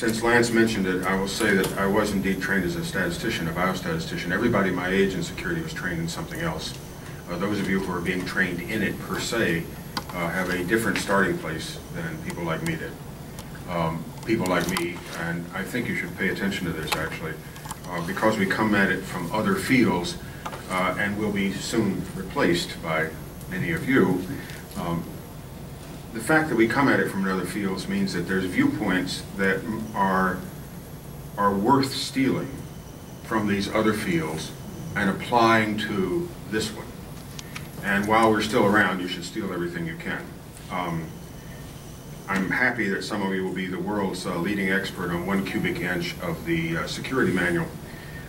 Since Lance mentioned it, I will say that I was indeed trained as a statistician, a biostatistician. Everybody my age in security was trained in something else. Those of you who are being trained in it per se have a different starting place than people like me did. People like me, and I think you should pay attention to this actually, because we come at it from other fields and will be soon replaced by many of you. The fact that we come at it from other fields means that there's viewpoints that are worth stealing from these other fields and applying to this one. And while we're still around, you should steal everything you can. I'm happy that some of you will be the world's leading expert on 1 cubic inch of the security manual.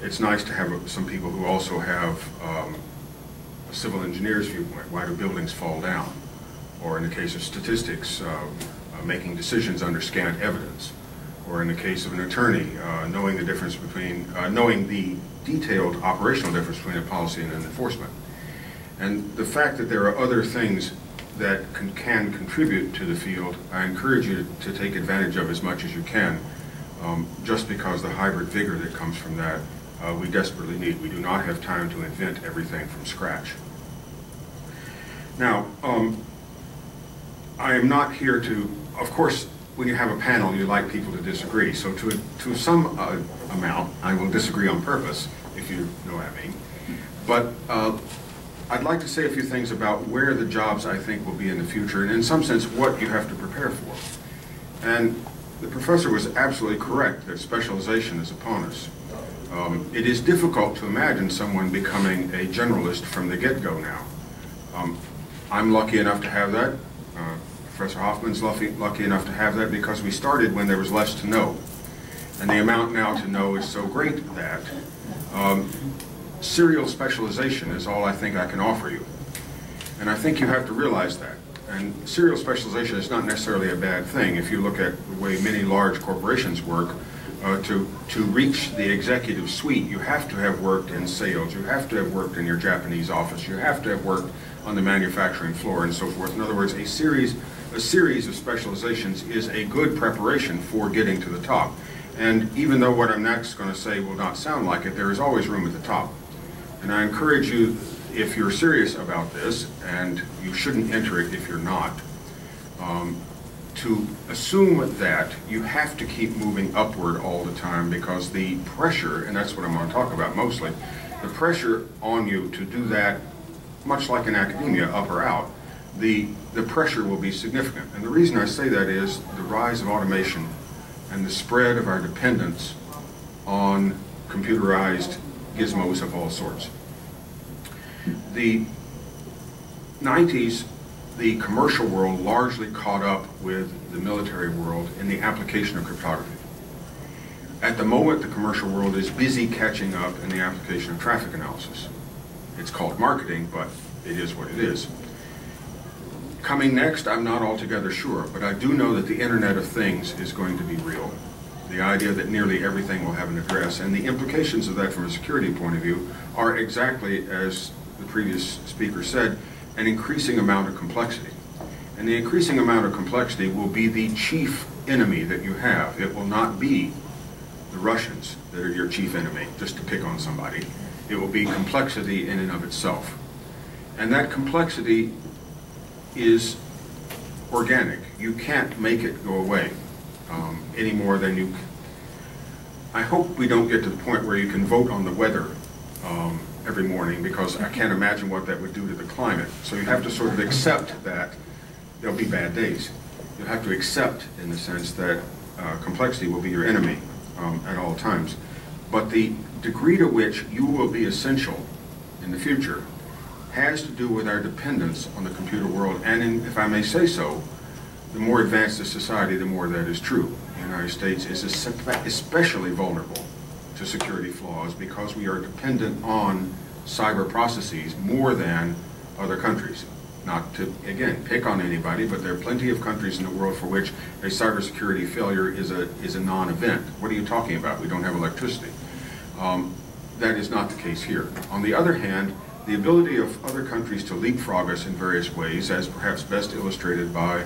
It's nice to have some people who also have a civil engineer's viewpoint. Why do buildings fall down? Or in the case of statistics, making decisions under scant evidence. Or in the case of an attorney, knowing the difference between, knowing the detailed operational difference between a policy and an enforcement. And the fact that there are other things that can contribute to the field, I encourage you to take advantage of as much as you can, just because the hybrid vigor that comes from that we desperately need. We do not have time to invent everything from scratch. Now, I am not here to, of course, when you have a panel, you like people to disagree. So to some amount, I will disagree on purpose, if you know what I mean. But I'd like to say a few things about where the jobs I think will be in the future, and in some sense, what you have to prepare for. And the professor was absolutely correct that specialization is upon us. It is difficult to imagine someone becoming a generalist from the get-go now. I'm lucky enough to have that. Professor Hoffman's lucky enough to have that because we started when there was less to know. And the amount now to know is so great that serial specialization is all I think I can offer you. And I think you have to realize that. And serial specialization is not necessarily a bad thing. If you look at the way many large corporations work, to reach the executive suite, you have to have worked in sales, you have to have worked in your Japanese office, you have to have worked on the manufacturing floor and so forth. In other words, a series of specializations is a good preparation for getting to the top. And even though what I'm next going to say will not sound like it, there is always room at the top. And I encourage you, if you're serious about this, and you shouldn't enter it if you're not, to assume that you have to keep moving upward all the time, because the pressure, and that's what I'm going to talk about mostly, the pressure on you to do that, much like in academia, up or out, the pressure will be significant. And the reason I say that is the rise of automation and the spread of our dependence on computerized gizmos of all sorts. The 90s, the commercial world largely caught up with the military world in the application of cryptography. At the moment, the commercial world is busy catching up in the application of traffic analysis. It's called marketing, but it is what it is. Coming next, I'm not altogether sure, but I do know that the Internet of Things is going to be real. The idea that nearly everything will have an address, and the implications of that from a security point of view are exactly as the previous speaker said, an increasing amount of complexity. And the increasing amount of complexity will be the chief enemy that you have. It will not be the Russians that are your chief enemy, just to pick on somebody. It will be complexity in and of itself. And that complexity is organic. You can't make it go away any more than you... I hope we don't get to the point where you can vote on the weather every morning, because I can't imagine what that would do to the climate. So you have to sort of accept that there'll be bad days. You have to accept, in the sense that complexity will be your enemy at all times. But the degree to which you will be essential in the future has to do with our dependence on the computer world. And if I may say so, the more advanced the society, the more that is true. The United States is especially vulnerable to security flaws because we are dependent on cyber processes more than other countries. Not to, again, pick on anybody, but there are plenty of countries in the world for which a cybersecurity failure is a non-event. What are you talking about? We don't have electricity. That is not the case here. On the other hand, the ability of other countries to leapfrog us in various ways, as perhaps best illustrated by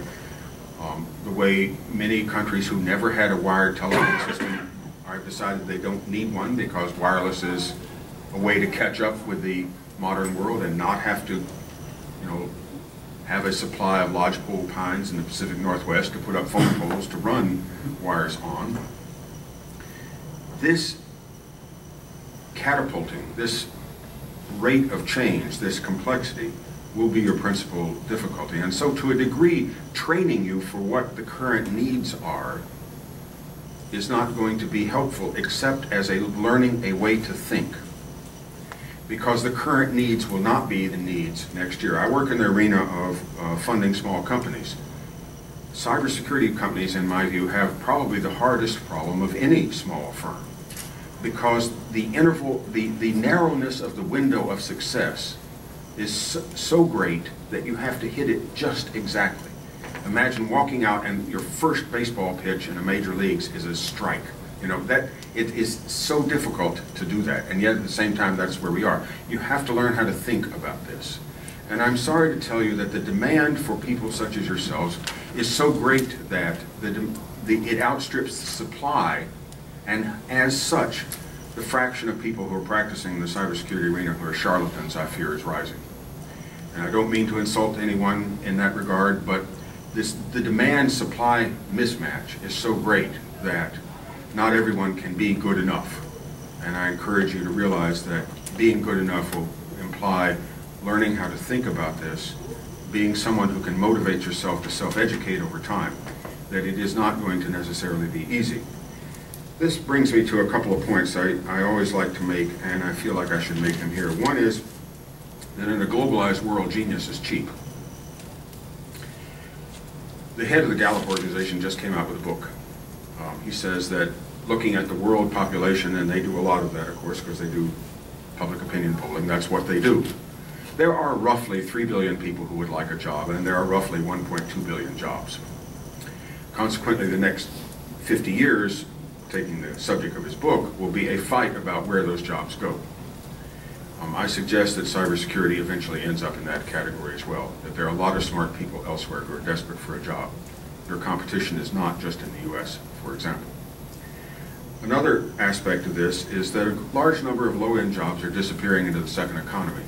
The way many countries who never had a wired telephone system have decided they don't need one because wireless is a way to catch up with the modern world and not have to, have a supply of lodgepole pines in the Pacific Northwest to put up phone poles to run wires on. This catapulting, this rate of change, this complexity, will be your principal difficulty. And so to a degree, training you for what the current needs are is not going to be helpful except as learning a way to think. Because the current needs will not be the needs next year. I work in the arena of funding small companies. Cybersecurity companies, in my view, have probably the hardest problem of any small firm. Because the narrowness of the window of success is so great that you have to hit it just exactly. Imagine walking out and your first baseball pitch in the major leagues is a strike. That it is so difficult to do that, and yet at the same time that's where we are. You have to learn how to think about this. And I'm sorry to tell you that the demand for people such as yourselves is so great that it outstrips the supply, and as such, the fraction of people who are practicing the cybersecurity arena who are charlatans, I fear, is rising. And I don't mean to insult anyone in that regard, but the demand-supply mismatch is so great that not everyone can be good enough. And I encourage you to realize that being good enough will imply learning how to think about this, being someone who can motivate yourself to self-educate over time, that it is not going to necessarily be easy. This brings me to a couple of points I always like to make, and I feel like I should make them here. One is that in a globalized world, genius is cheap. The head of the Gallup organization just came out with a book. He says that looking at the world population, and they do a lot of that, of course, because they do public opinion polling, that's what they do. There are roughly 3 billion people who would like a job, and there are roughly 1.2 billion jobs. Consequently, the next 50 years, taking the subject of his book, will be a fight about where those jobs go. I suggest that cybersecurity eventually ends up in that category as well, that there are a lot of smart people elsewhere who are desperate for a job. Your competition is not just in the US, for example. Another aspect of this is that a large number of low-end jobs are disappearing into the second economy.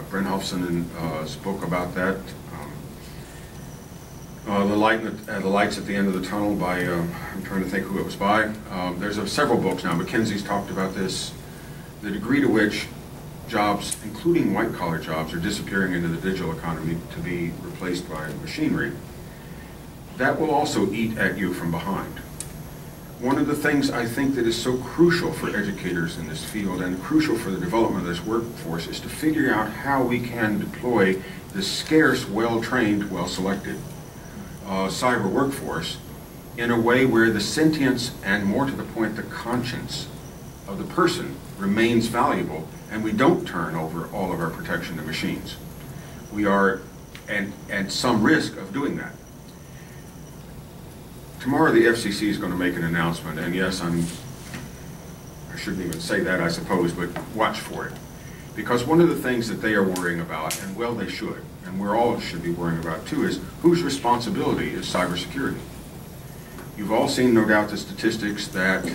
Brent Hofson's book about that, the Lights at the End of the Tunnel by, I'm trying to think who it was by. There's several books now. McKinsey's talked about this. The degree to which jobs, including white-collar jobs, are disappearing into the digital economy to be replaced by machinery, that will also eat at you from behind. One of the things I think that is so crucial for educators in this field and crucial for the development of this workforce is to figure out how we can deploy the scarce, well-trained, well-selected cyber workforce in a way where the sentience and, more to the point, the conscience of the person remains valuable, and we don't turn over all of our protection to machines. We are at some risk of doing that. Tomorrow the FCC is going to make an announcement, and yes, I shouldn't even say that, I suppose, but watch for it. Because one of the things that they are worrying about, and well they should, and we all should be worrying about too, is whose responsibility is cybersecurity? You've all seen, no doubt, the statistics that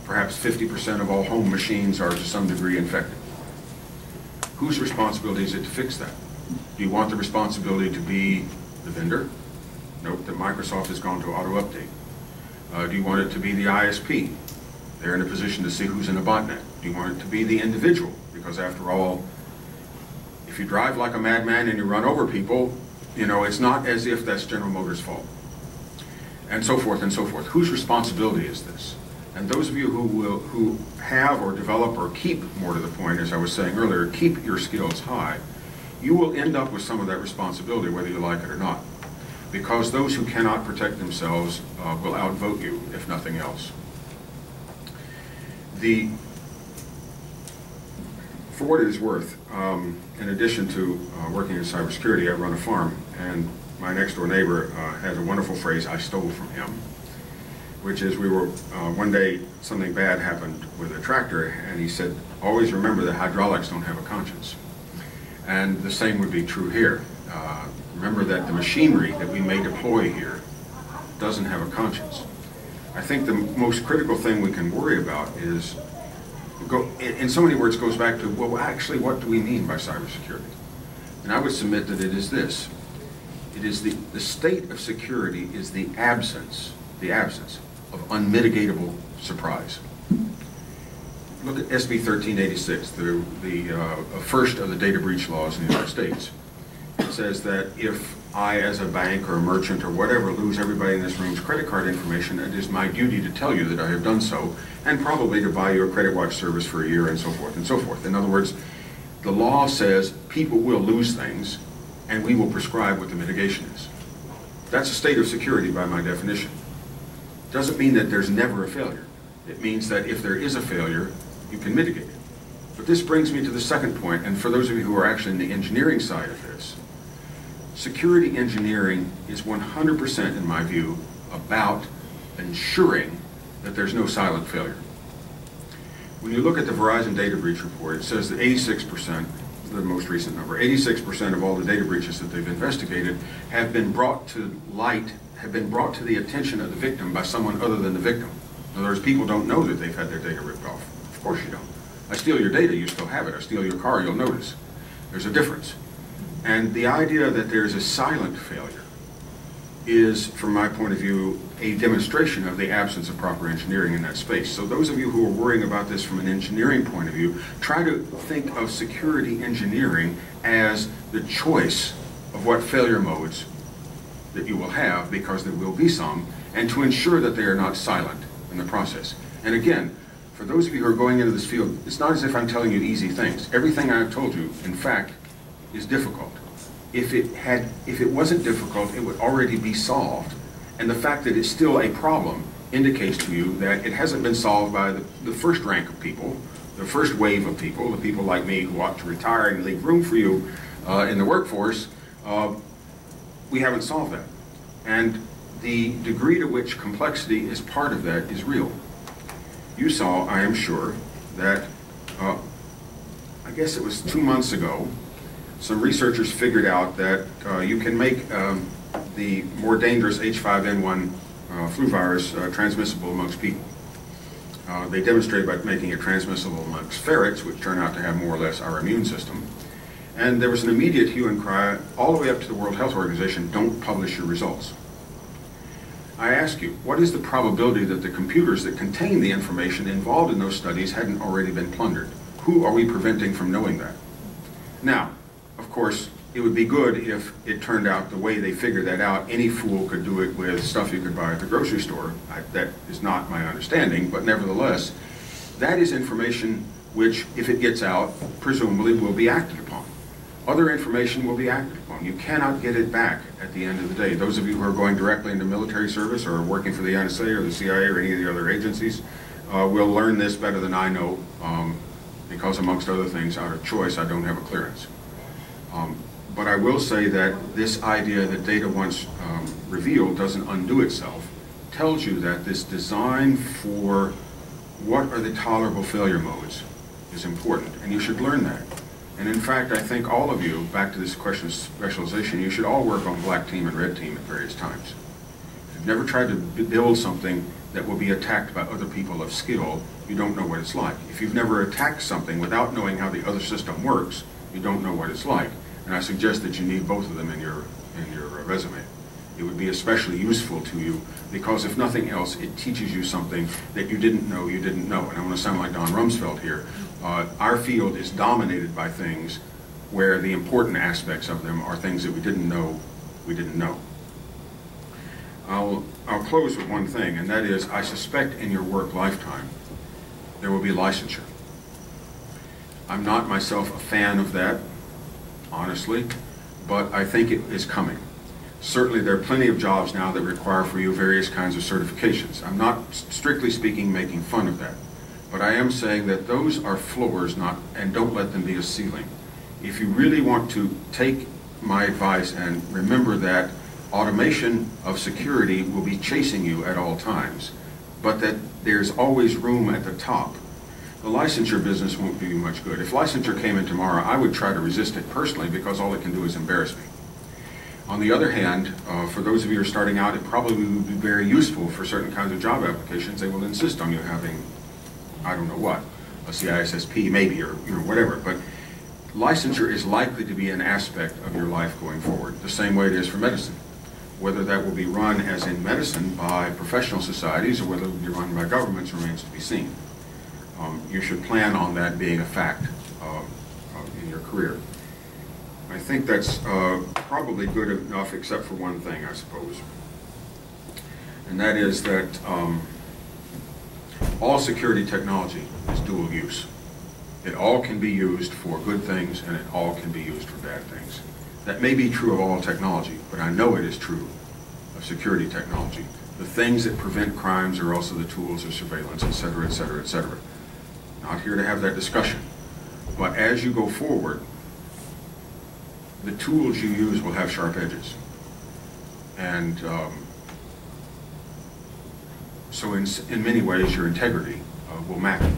perhaps 50% of all home machines are to some degree infected. Whose responsibility is it to fix that? Do you want the responsibility to be the vendor? Note that Microsoft has gone to auto-update. Do you want it to be the ISP? They're in a position to see who's in a botnet. Do you want it to be the individual? Because after all, if you drive like a madman and you run over people, it's not as if that's General Motors' fault. And so forth and so forth. Whose responsibility is this? And those of you who have or develop or keep, more to the point, as I was saying earlier, keep your skills high, you will end up with some of that responsibility, whether you like it or not. Because those who cannot protect themselves will outvote you, if nothing else. For what it is worth, in addition to working in cybersecurity, I run a farm, and my next door neighbor has a wonderful phrase I stole from him, which is one day something bad happened with a tractor, and he said, always remember that hydraulics don't have a conscience. And the same would be true here. Remember that the machinery that we may deploy here doesn't have a conscience. I think the most critical thing we can worry about is, in so many words, goes back to, well, actually, what do we mean by cybersecurity? And I would submit that it is this. It is the state of security is the absence of unmitigatable surprise. Look at SB 1386, the first of the data breach laws in the United States. It says that if I, as a bank or a merchant or whatever, lose everybody in this room's credit card information, it is my duty to tell you that I have done so, and probably to buy you a credit watch service for a year, and so forth and so forth. In other words, the law says people will lose things, and we will prescribe what the mitigation is. That's a state of security by my definition. Doesn't mean that there's never a failure. It means that if there is a failure, you can mitigate it. But this brings me to the second point, and for those of you who are actually in the engineering side of this, security engineering is 100%, in my view, about ensuring that there's no silent failure. When you look at the Verizon data breach report, it says that 86%, the most recent number, 86% of all the data breaches that they've investigated have been brought to light, have been brought to the attention of the victim by someone other than the victim. In other words, people don't know that they've had their data ripped off. Of course you don't. I steal your data, you still have it. I steal your car, you'll notice. There's a difference. And the idea that there's a silent failure is, from my point of view, a demonstration of the absence of proper engineering in that space. So those of you who are worrying about this from an engineering point of view, try to think of security engineering as the choice of what failure modes that you will have, because there will be some, and to ensure that they are not silent in the process. And again, for those of you who are going into this field, it's not as if I'm telling you easy things. Everything I've told you, in fact, is difficult. If it wasn't difficult, it would already be solved. And the fact that it's still a problem indicates to you that it hasn't been solved by the first rank of people, the first wave of people, the people like me who ought to retire and leave room for you in the workforce. We haven't solved that. And the degree to which complexity is part of that is real. You saw, I am sure, that I guess it was 2 months ago, some researchers figured out that you can make the more dangerous H5N1 flu virus transmissible amongst people. They demonstrated by making it transmissible amongst ferrets, which turn out to have more or less our immune system. And there was an immediate hue and cry all the way up to the World Health Organization, don't publish your results. I ask you, what is the probability that the computers that contain the information involved in those studies hadn't already been plundered? Who are we preventing from knowing that? Now, of course, it would be good if it turned out the way they figured that out, any fool could do it with stuff you could buy at the grocery store. That is not my understanding, but nevertheless, that is information which, if it gets out, presumably will be acted upon. Other information will be acted upon. You cannot get it back at the end of the day. Those of you who are going directly into military service or working for the NSA or the CIA or any of the other agencies will learn this better than I know, because amongst other things, out of choice, I don't have a clearance. But I will say that this idea that data once revealed doesn't undo itself tells you that this design for what are the tolerable failure modes is important, and you should learn that. And in fact, I think all of you, back to this question of specialization, you should all work on black team and red team at various times. If you've never tried to build something that will be attacked by other people of skill, you don't know what it's like. If you've never attacked something without knowing how the other system works, you don't know what it's like. And I suggest that you need both of them in your resume. It would be especially useful to you because, if nothing else, it teaches you something that you didn't know you didn't know. And I want to sound like Don Rumsfeld here. Our field is dominated by things where the important aspects of them are things that we didn't know we didn't know. I'll close with one thing, and that is, I suspect in your work lifetime there will be licensure. I'm not myself a fan of that, honestly, but I think it is coming. Certainly there are plenty of jobs now that require for you various kinds of certifications. I'm not, strictly speaking, making fun of that. But I am saying that those are floors, and don't let them be a ceiling. If you really want to take my advice and remember that automation of security will be chasing you at all times, but that there's always room at the top, the licensure business won't do you much good. If licensure came in tomorrow, I would try to resist it personally because all it can do is embarrass me. On the other hand, for those of you who are starting out, it probably would be very useful for certain kinds of job applications. They will insist on you having, I don't know what, a CISSP maybe, or whatever. But licensure is likely to be an aspect of your life going forward, the same way it is for medicine. Whether that will be run, as in medicine, by professional societies or whether it will be run by governments remains to be seen. You should plan on that being a fact in your career. I think that's probably good enough, except for one thing, I suppose. And that is that all security technology is dual use. It all can be used for good things, and it all can be used for bad things. That may be true of all technology, but I know it is true of security technology. The things that prevent crimes are also the tools of surveillance, et cetera, et cetera, et cetera. Not here to have that discussion. But as you go forward, the tools you use will have sharp edges. And so in many ways, your integrity will matter.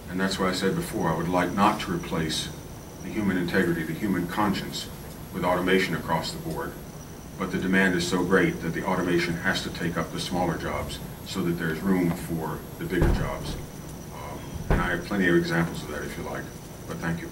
And that's why I said before, I would like not to replace the human integrity, the human conscience, with automation across the board. But the demand is so great that the automation has to take up the smaller jobs so that there's room for the bigger jobs. And I have plenty of examples of that if you like. But thank you.